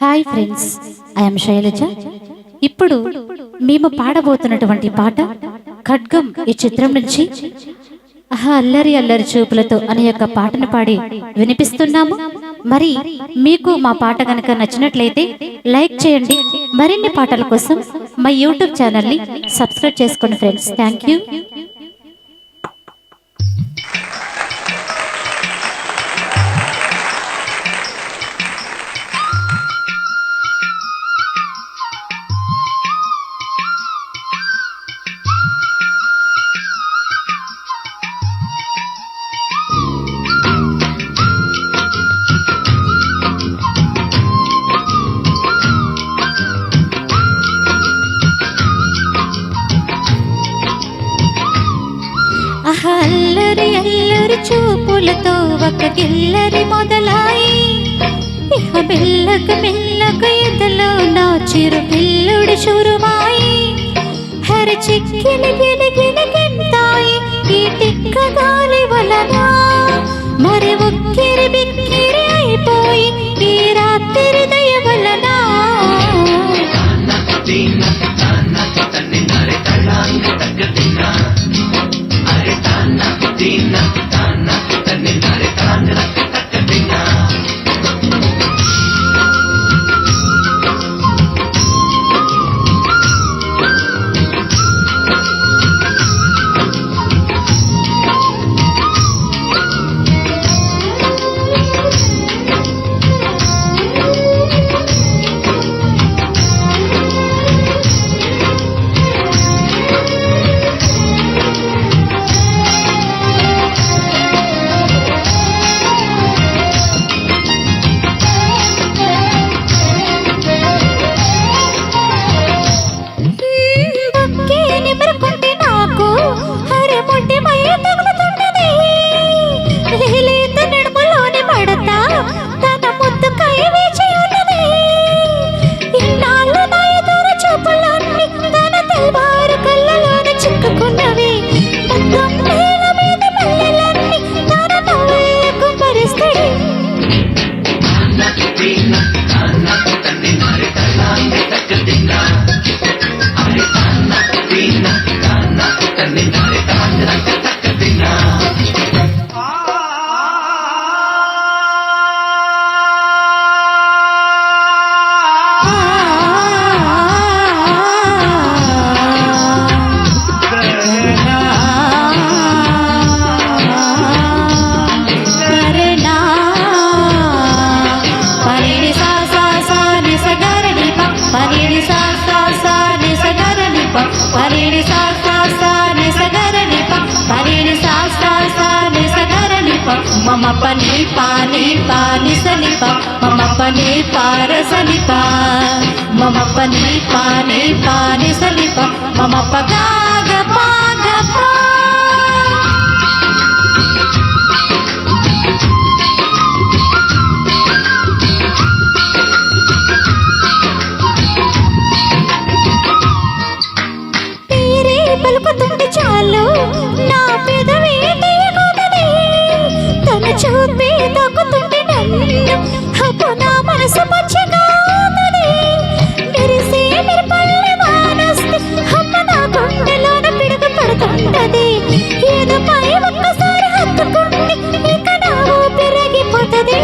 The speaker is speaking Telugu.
Hi friends, I'm Shailaja. ఇప్పుడు మేము పాడబోతున్నటువంటి పాట ఖడ్గం ఈ చిత్రం నుంచి అల్లరి అల్లరి చూపులతో అనే యొక్క పాటను పాడి వినిపిస్తున్నాము. మరి మీకు మా పాట కనుక నచ్చినట్లయితే లైక్ చేయండి. మరిన్ని పాటల కోసం మా యూట్యూబ్ ఛానల్ని సబ్స్క్రైబ్ చేసుకోండి ఫ్రెండ్స్. Thank you. అల్లరి అల్లరి చూపులతో ఒక గిల్లరి మొదలాయి, ఇహ మెల్లక మెల్లక ఎదలో నా చిరు పిల్లుడి షురుమాయి. హర చిక్కిలి గిలిగిలి గింతాయి ఈ తిక్క గాలి వలన, మరి ఉక్కిరి బిక్కిరి అయిపోయి ఈ రాత్రి దయ వలన. మమ పని పాని పాని సనిప మమ పని పారసనిప మమ పని పాని పాని సనిప మమ పగాగ పాగ పా. పలుకుతుంటే చాలు నా పెదవి తీయగొడని, తన చూపి తాకుతుంటే నన్ను అప్పు నా మనసు పచ్చగా ఉందని. మెరిసే మెరుపల్లి వానొస్తే అమ్మ నా గుండెలోన పిడుగు పడుతుంటది. ఏదుపై ఒక్కసారి హత్తుకుంటే ఇక నా ఊపిరాగిపోతది.